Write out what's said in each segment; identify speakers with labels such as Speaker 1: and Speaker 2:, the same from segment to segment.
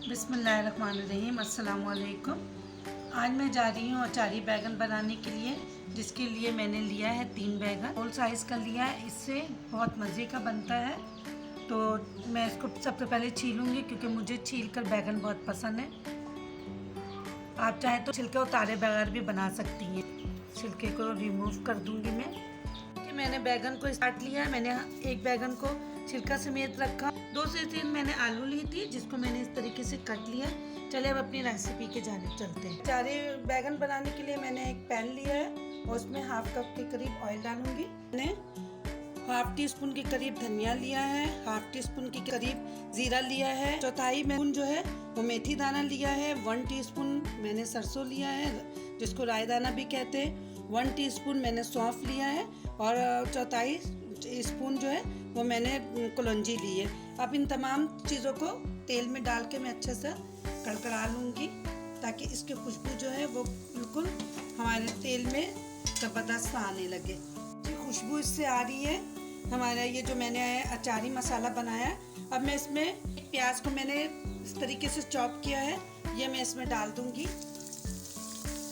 Speaker 1: बिस्मिल्लाहिर्रहमानिर्रहीम। अस्सलाम वालेकुम। आज मैं जा रही हूँ अचारी बैगन बनाने के लिए, जिसके लिए मैंने लिया है 3 बैगन, होल साइज़ का लिया है। इससे बहुत मज़े का बनता है। तो मैं इसको सबसे पहले छीलूँगी, क्योंकि मुझे छील कर बैगन बहुत पसंद है। आप चाहें तो छिलके उतारे बगैर भी बना सकती हैं। छिलके को रिमूव कर दूँगी मैं। कि मैंने बैगन को काट लिया है। मैंने एक बैगन को छिलका समेत रखा। 2 से 3 मैंने आलू ली थी, जिसको मैंने इस तरीके से काट लिया। चले अब अपनी रेसिपी के जाने चलते हैं। अचारी बैगन बनाने के लिए मैंने एक पैन लिया है और उसमें हाफ कप के करीब ऑयल डालूंगी। मैंने हाफ टी स्पून के करीब धनिया लिया है, हाफ टी स्पून के करीब जीरा लिया है, चौथाई स्पून जो है वो मेथी दाना लिया है, 1 टीस्पून मैंने सरसों लिया है, जिसको राई दाना भी कहते हैं, 1 टीस्पून मैंने सौंफ लिया है और चौथाई स्पून जो है वो मैंने कलौंजी ली है। अब इन तमाम चीज़ों को तेल में डाल के मैं अच्छे से कड़कड़ा लूँगी, ताकि इसकी खुशबू जो है वो बिल्कुल हमारे तेल में ज़बरदस्त आने लगे। खुशबू इससे आ रही है। हमारा ये जो मैंने अचारी मसाला बनाया है, अब मैं इसमें प्याज को मैंने इस तरीके से चॉप किया है, ये मैं इसमें डाल दूँगी।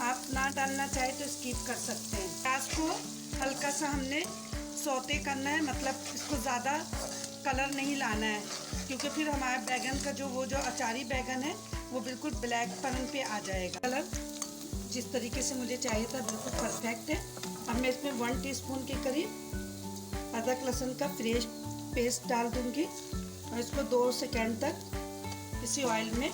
Speaker 1: आप ना डालना चाहे तो स्किप कर सकते हैं। प्याज को हल्का सा हमने सौते करना है, मतलब इसको ज़्यादा कलर नहीं लाना है, क्योंकि फिर हमारे बैगन का जो अचारी बैगन है वो बिल्कुल ब्लैक पन पे आ जाएगा। कलर जिस तरीके से मुझे चाहिए था बिल्कुल परफेक्ट है। अब मैं इसमें 1 टीस्पून के करीब अदरक लहसुन का फ्रेश पेस्ट डाल दूंगी और इसको 2 सेकंड तक इसी ऑयल में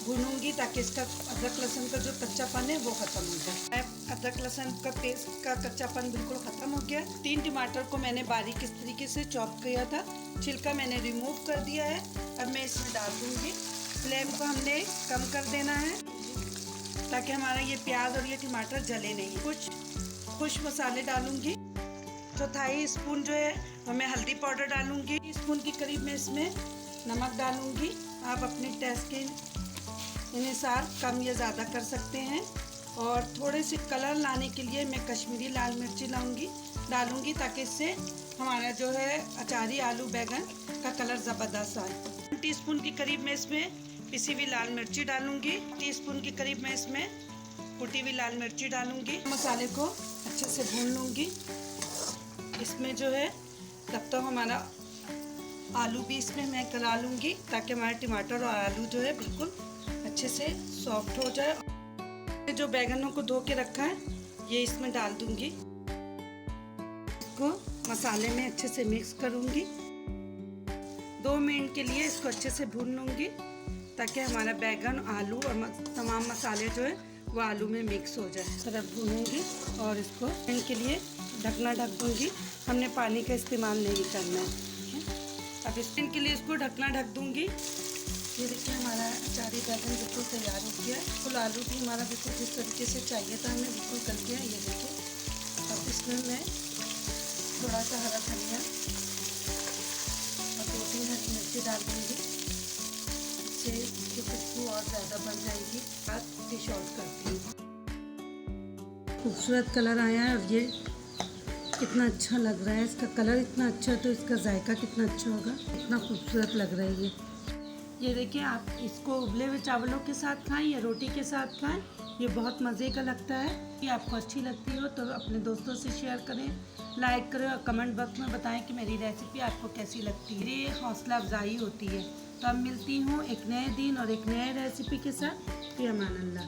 Speaker 1: भूनूंगी, ताकि इसका अदरक लहसुन का जो कच्चापन है वो खत्म हो जाए। अदरक लहसुन का पेस्ट का कच्चापन बिल्कुल खत्म हो गया। 3 टमाटर को मैंने बारीक इस तरीके से चॉप किया था, छिलका मैंने रिमूव कर दिया है। अब मैं इसमें डाल दूंगी। फ्लेम को हमने कम कर देना है, ताकि हमारा ये प्याज और ये टमाटर जले नहीं। कुछ खुश मसाले डालूंगी। चौथाई स्पून जो है वो मैं हल्दी पाउडर डालूंगी। स्पून के करीब मैं इसमें नमक डालूंगी। आप अपने टेस्ट के अनुसार कम या ज़्यादा कर सकते हैं। और थोड़े से कलर लाने के लिए मैं कश्मीरी लाल मिर्ची डालूंगी, ताकि इससे हमारा जो है अचारी आलू बैगन का कलर ज़बरदस्त आए। 1 टीस्पून के करीब मैं इसमें पिसी हुई लाल मिर्ची डालूंगी। टीस्पून के करीब मैं इसमें कुटी हुई लाल मिर्ची डालूंगी। मसाले को अच्छे से भून लूँगी। इसमें जो है तब तक हमारा आलू भी इसमें मैं गला लूँगी, ताकि हमारे टमाटर और आलू जो है बिल्कुल अच्छे से सॉफ्ट हो जाए। जो बैगनों को धो के रखा है ये इसमें डाल दूंगी। इसको मसाले में अच्छे से मिक्स करूंगी। 2 मिनट के लिए इसको अच्छे से भून लूंगी, ताकि हमारा बैगन, आलू और तमाम मसाले जो है वो आलू में मिक्स हो जाए। तरफ भूनूंगी और इसको इनके लिए ढकना ढक दूंगी। हमने पानी का इस्तेमाल नहीं करना है। अब इनके लिए इसको ढकना ढक दूंगी। ये देखिए हमारा अचारी बैगन बिल्कुल तैयार हो गया है। बिल्कुल आलू भी हमारा बिल्कुल जिस तरीके से चाहिए था हमें बिल्कुल गल गया। ये देखिए। अब इसमें मैं थोड़ा सा हरा धनिया और 2-3 हरी मिर्ची डाल दूँगी। इससे इसकी खुशबू और ज़्यादा बन जाएगी। बाद डिश आउट करती हूँ। खूबसूरत कलर आया है और ये कितना अच्छा लग रहा है। इसका कलर इतना अच्छा, तो इसका जायका कितना अच्छा होगा। इतना खूबसूरत लग रहा है ये देखिए। आप इसको उबले हुए चावलों के साथ खाएं या रोटी के साथ खाएं, ये बहुत मज़े का लगता है। कि आपको अच्छी लगती हो तो अपने दोस्तों से शेयर करें, लाइक करें और कमेंट बॉक्स में बताएं कि मेरी रेसिपी आपको कैसी लगती है। ये हौसला अफजाई होती है। तो अब मिलती हूँ एक नए दिन और एक नए रेसिपी के साथ। फिर अमान अल्लाह।